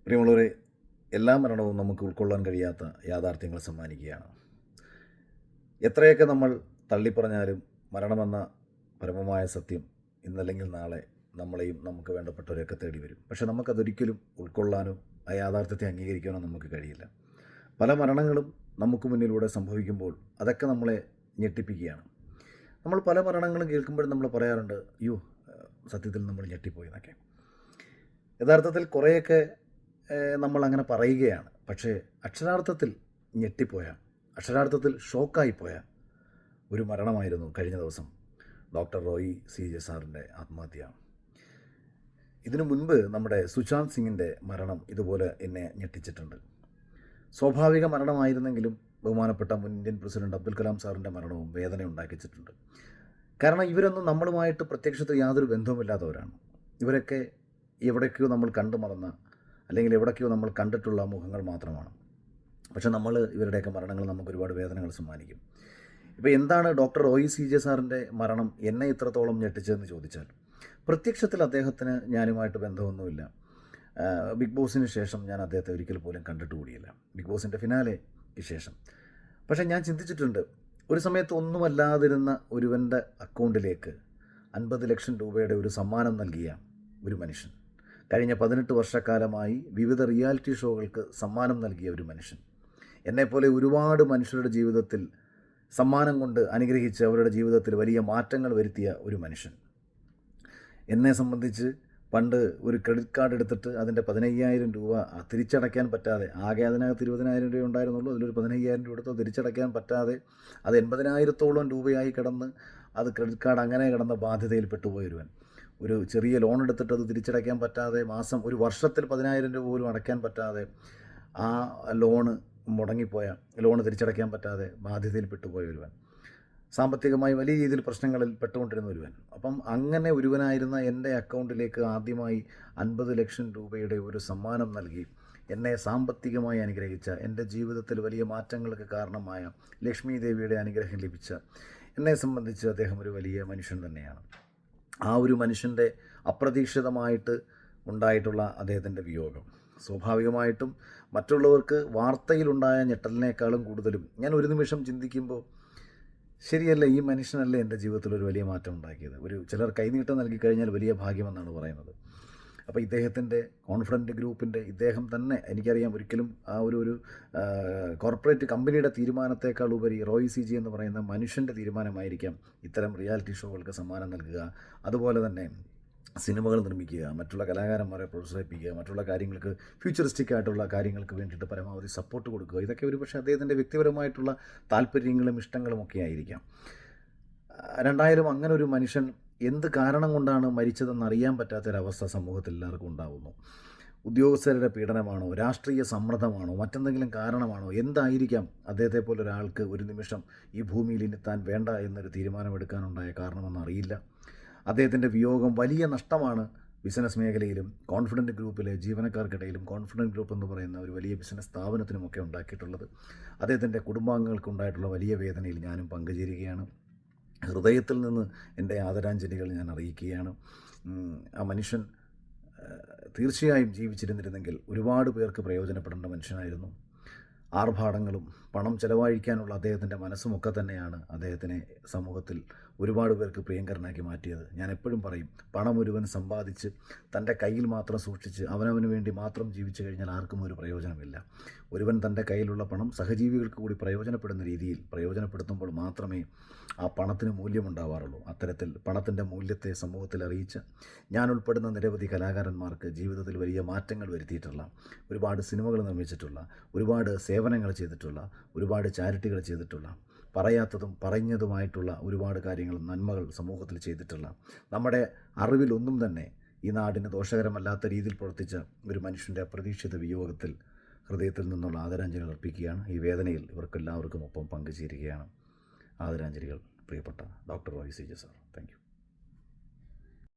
പ്രിയമുള്ളവരെ, എല്ലാ മരണവും നമുക്ക് ഉൾക്കൊള്ളാൻ കഴിയാത്ത യാഥാർത്ഥ്യങ്ങൾ സമ്മാനിക്കുകയാണ്. എത്രയൊക്കെ നമ്മൾ തള്ളിപ്പറഞ്ഞാലും മരണമെന്ന പരമമായ സത്യം ഇന്നല്ലെങ്കിൽ നാളെ നമ്മളെയും നമുക്ക് വേണ്ടപ്പെട്ടവരെയൊക്കെ തേടി വരും. പക്ഷെ നമുക്കതൊരിക്കലും ഉൾക്കൊള്ളാനോ ആ യാഥാർത്ഥ്യത്തെ അംഗീകരിക്കാനോ നമുക്ക് കഴിയില്ല. പല മരണങ്ങളും നമുക്ക് മുന്നിലൂടെ സംഭവിക്കുമ്പോൾ അതൊക്കെ നമ്മളെ ഞെട്ടിപ്പിക്കുകയാണ്. നമ്മൾ പല മരണങ്ങളും കേൾക്കുമ്പോഴും നമ്മൾ പറയാറുണ്ട്, അയ്യോ, സത്യത്തിൽ നമ്മൾ ഞെട്ടിപ്പോയി എന്നൊക്കെ. യഥാർത്ഥത്തിൽ കുറേയൊക്കെ നമ്മൾ അങ്ങനെ പറയുകയാണ്. പക്ഷേ അക്ഷരാർത്ഥത്തിൽ ഞെട്ടിപ്പോയ, അക്ഷരാർത്ഥത്തിൽ ഷോക്കായിപ്പോയ ഒരു മരണമായിരുന്നു കഴിഞ്ഞ ദിവസം ഡോക്ടർ റോയി CJ സാറിൻ്റെ ആത്മഹത്യ. ഇതിനു മുൻപ് നമ്മുടെ സുശാന്ത് സിംഗിൻ്റെ മരണം ഇതുപോലെ എന്നെ ഞെട്ടിച്ചിട്ടുണ്ട്. സ്വാഭാവിക മരണമായിരുന്നെങ്കിലും ബഹുമാനപ്പെട്ട മുൻ ഇന്ത്യൻ പ്രസിഡന്റ് അബ്ദുൽ കലാം സാറിൻ്റെ മരണവും വേദന ഉണ്ടാക്കിച്ചിട്ടുണ്ട്. കാരണം ഇവരൊന്നും നമ്മളുമായിട്ട് പ്രത്യക്ഷത്തിൽ യാതൊരു ബന്ധവുമില്ലാത്തവരാണ്. ഇവരൊക്കെ എവിടേക്കോ നമ്മൾ കണ്ടു മറന്ന, അല്ലെങ്കിൽ എവിടേക്കോ നമ്മൾ കണ്ടിട്ടുള്ള മുഖങ്ങൾ മാത്രമാണ്. പക്ഷെ നമ്മൾ ഇവരുടെയൊക്കെ മരണങ്ങൾ നമുക്ക് ഒരുപാട് വേദനകൾ സമ്മാനിക്കും. ഇപ്പോൾ എന്താണ് ഡോക്ടർ റോയി CJ സാറിൻ്റെ മരണം എന്നെ ഇത്രത്തോളം ഞെട്ടിച്ചതെന്ന് ചോദിച്ചാൽ, പ്രത്യക്ഷത്തിൽ അദ്ദേഹത്തിന് ഞാനുമായിട്ട് ബന്ധമൊന്നുമില്ല. ബിഗ് ബോസിന് ശേഷം ഞാൻ അദ്ദേഹത്തെ ഒരിക്കൽ പോലും കണ്ടിട്ട് കൂടിയില്ല, ബിഗ് ബോസിൻ്റെ ഫിനാലെയ്ക്ക് ശേഷം. പക്ഷേ ഞാൻ ചിന്തിച്ചിട്ടുണ്ട്, ഒരു സമയത്ത് ഒന്നുമല്ലാതിരുന്ന ഒരുവൻ്റെ അക്കൗണ്ടിലേക്ക് 50 ലക്ഷം രൂപയുടെ ഒരു സമ്മാനം നൽകിയ ഒരു മനുഷ്യൻ, കഴിഞ്ഞ 18 വർഷക്കാലമായി വിവിധ റിയാലിറ്റി ഷോകൾക്ക് സമ്മാനം നൽകിയ ഒരു മനുഷ്യൻ, എന്നെപ്പോലെ ഒരുപാട് മനുഷ്യരുടെ ജീവിതത്തിൽ സമ്മാനം കൊണ്ട് അനുഗ്രഹിച്ച് അവരുടെ ജീവിതത്തിൽ വലിയ മാറ്റങ്ങൾ വരുത്തിയ ഒരു മനുഷ്യൻ. എന്നെ സംബന്ധിച്ച് പണ്ട് ഒരു ക്രെഡിറ്റ് കാർഡ് എടുത്തിട്ട് അതിൻ്റെ 15,000 രൂപ തിരിച്ചടയ്ക്കാൻ പറ്റാതെ, ആകെ അതിനകത്ത് 20,000 രൂപ ഉണ്ടായിരുന്നുള്ളൂ, അതിലൊരു 15,000 രൂപ എടുത്ത് തിരിച്ചടയ്ക്കാൻ പറ്റാതെ അത് 80,000-ഓളം രൂപയായി കിടന്ന്, അത് ക്രെഡിറ്റ് കാർഡ് അങ്ങനെ കിടന്ന ബാധ്യതയിൽ പെട്ടുപോയൊരുവൻ, ഒരു ചെറിയ ലോൺ എടുത്തിട്ട് അത് തിരിച്ചടയ്ക്കാൻ പറ്റാതെ, മാസം ഒരു വർഷത്തിൽ 10,000 രൂപ പോലും അടയ്ക്കാൻ പറ്റാതെ, ആ ലോണ് മുടങ്ങിപ്പോയ, ലോണ് തിരിച്ചടയ്ക്കാൻ പറ്റാതെ ബാധ്യതയിൽ പെട്ടുപോയ ഒരുവൻ, സാമ്പത്തികമായി വലിയ രീതിയിൽ പ്രശ്നങ്ങളിൽ പെട്ടുകൊണ്ടിരുന്ന ഒരുവൻ. അപ്പം അങ്ങനെ ഒരുവനായിരുന്ന എൻ്റെ അക്കൗണ്ടിലേക്ക് ആദ്യമായി 50 ലക്ഷം രൂപയുടെ ഒരു സമ്മാനം നൽകി എന്നെ സാമ്പത്തികമായി അനുഗ്രഹിച്ച, എൻ്റെ ജീവിതത്തിൽ വലിയ മാറ്റങ്ങൾക്ക് കാരണമായ ലക്ഷ്മി ദേവിയുടെ അനുഗ്രഹം ലഭിച്ച എന്നെ സംബന്ധിച്ച് അദ്ദേഹം ഒരു വലിയ മനുഷ്യൻ തന്നെയാണ്. ആ ഒരു മനുഷ്യൻ്റെ അപ്രതീക്ഷിതമായിട്ട് ഉണ്ടായിട്ടുള്ള അദ്ദേഹത്തിൻ്റെ വിയോഗം സ്വാഭാവികമായിട്ടും മറ്റുള്ളവർക്ക് വാർത്തയിലുണ്ടായ ഞെട്ടലിനേക്കാളും കൂടുതലും ഞാൻ ഒരു നിമിഷം ചിന്തിക്കുമ്പോൾ, ശരിയല്ല, ഈ മനുഷ്യനല്ലേ എൻ്റെ ജീവിതത്തിൽ ഒരു വലിയ മാറ്റം ഉണ്ടാക്കിയത്. ചിലർ കൈനീട്ടം നൽകിക്കഴിഞ്ഞാൽ വലിയ ഭാഗ്യമെന്നാണ് പറയുന്നത്. അപ്പോൾ ഇദ്ദേഹത്തിൻ്റെ കോൺഫിഡൻറ്റ് ഗ്രൂപ്പിൻ്റെ, ഇദ്ദേഹം തന്നെ, എനിക്കറിയാം, ഒരിക്കലും ആ ഒരു കോർപ്പറേറ്റ് കമ്പനിയുടെ തീരുമാനത്തേക്കാൾ ഉപരി റോയി CJ എന്ന് പറയുന്ന മനുഷ്യൻ്റെ തീരുമാനമായിരിക്കാം ഇത്തരം റിയാലിറ്റി ഷോകൾക്ക് സമ്മാനം നൽകുക, അതുപോലെ തന്നെ സിനിമകൾ നിർമ്മിക്കുക, മറ്റുള്ള കലാകാരന്മാരെ പ്രോത്സാഹിപ്പിക്കുക, മറ്റുള്ള കാര്യങ്ങൾക്ക്, ഫ്യൂച്ചറിസ്റ്റിക് ആയിട്ടുള്ള കാര്യങ്ങൾക്ക് വേണ്ടിയിട്ട് പരമാവധി സപ്പോർട്ട് കൊടുക്കുക. ഇതൊക്കെ ഒരു പക്ഷേ അദ്ദേഹത്തിൻ്റെ വ്യക്തിപരമായിട്ടുള്ള താല്പര്യങ്ങളും ഇഷ്ടങ്ങളും ഒക്കെ ആയിരിക്കാം. രണ്ടായാലും അങ്ങനെ ഒരു മനുഷ്യൻ എന്ത് കാരണം കൊണ്ടാണ് മരിച്ചതെന്ന് അറിയാൻ പറ്റാത്തൊരവസ്ഥ സമൂഹത്തിൽ എല്ലാവർക്കും ഉണ്ടാകുന്നു. ഉദ്യോഗസ്ഥരുടെ പീഡനമാണോ, രാഷ്ട്രീയ സമ്മർദ്ദമാണോ, മറ്റെന്തെങ്കിലും കാരണമാണോ, എന്തായിരിക്കാം അദ്ദേഹത്തെ പോലെ ഒരാൾക്ക് ഒരു നിമിഷം ഈ ഭൂമിയിൽ ഇനി താൻ വേണ്ട എന്നൊരു തീരുമാനമെടുക്കാനുണ്ടായ കാരണമെന്ന് അറിയില്ല. അദ്ദേഹത്തിൻ്റെ വിയോഗം വലിയ നഷ്ടമാണ് ബിസിനസ് മേഖലയിലും കോൺഫിഡൻറ്റ് ഗ്രൂപ്പിലെ ജീവനക്കാർക്കിടയിലും. കോൺഫിഡൻറ്റ് ഗ്രൂപ്പ് എന്ന് പറയുന്ന ഒരു വലിയ ബിസിനസ് സ്ഥാപനത്തിനുമൊക്കെ ഉണ്ടാക്കിയിട്ടുള്ളത്. അദ്ദേഹത്തിൻ്റെ കുടുംബാംഗങ്ങൾക്കുണ്ടായിട്ടുള്ള വലിയ വേദനയിൽ ഞാനും പങ്കുചേരുകയാണ്. ഹൃദയത്തിൽ നിന്ന് എൻ്റെ ആദരാഞ്ജലികൾ ഞാൻ അറിയിക്കുകയാണ്. ആ മനുഷ്യൻ തീർച്ചയായും ജീവിച്ചിരുന്നിരുന്നെങ്കിൽ ഒരുപാട് പേർക്ക് പ്രയോജനപ്പെടേണ്ട മനുഷ്യനായിരുന്നു. ആർഭാടങ്ങളും പണം ചെലവഴിക്കാനുള്ള അദ്ദേഹത്തിൻ്റെ മനസ്സുമൊക്കെ തന്നെയാണ് അദ്ദേഹത്തിനെ സമൂഹത്തിൽ ഒരുപാട് പേർക്ക് പ്രിയങ്കരനാക്കി മാറ്റിയത്. ഞാൻ എപ്പോഴും പറയും, പണം ഒരുവൻ സമ്പാദിച്ച് തൻ്റെ കയ്യിൽ മാത്രം സൂക്ഷിച്ച് അവനവന് വേണ്ടി മാത്രം ജീവിച്ചു കഴിഞ്ഞാൽ ആർക്കും ഒരു പ്രയോജനമില്ല. ഒരുവൻ തൻ്റെ കയ്യിലുള്ള പണം സഹജീവികൾക്ക് കൂടി പ്രയോജനപ്പെടുന്ന രീതിയിൽ പ്രയോജനപ്പെടുത്തുമ്പോൾ മാത്രമേ ആ പണത്തിന് മൂല്യമുണ്ടാവാറുള്ളൂ. അത്തരത്തിൽ പണത്തിൻ്റെ മൂല്യത്തെ സമൂഹത്തിൽ അറിയിച്ച ഞാൻ ഉൾപ്പെടുന്ന നിരവധി കലാകാരന്മാർക്ക് ജീവിതത്തിൽ വലിയ മാറ്റങ്ങൾ വരുത്തിയിട്ടുള്ള, ഒരുപാട് സിനിമകൾ നിർമ്മിച്ചിട്ടുള്ള, ഒരുപാട് സേവനങ്ങൾ ചെയ്തിട്ടുള്ള, ഒരുപാട് ചാരിറ്റികൾ ചെയ്തിട്ടുള്ള, പറയാത്തതും പറഞ്ഞതുമായിട്ടുള്ള ഒരുപാട് കാര്യങ്ങൾ, നന്മകൾ സമൂഹത്തിൽ ചെയ്തിട്ടുള്ള, നമ്മുടെ അറിവിലൊന്നും തന്നെ ഈ നാടിന് ദോഷകരമല്ലാത്ത രീതിയിൽ പ്രവർത്തിച്ച ഒരു മനുഷ്യൻ്റെ അപ്രതീക്ഷിത വിയോഗത്തിൽ ഹൃദയത്തിൽ നിന്നുള്ള ആദരാഞ്ജലികൾ അർപ്പിക്കുകയാണ്. ഈ വേദനയിൽ ഇവർക്കെല്ലാവർക്കും ഒപ്പം പങ്കുചേരുകയാണ്. ആദരാഞ്ജലികൾ, പ്രിയപ്പെട്ട doctor Roy CJ sir. Thank you.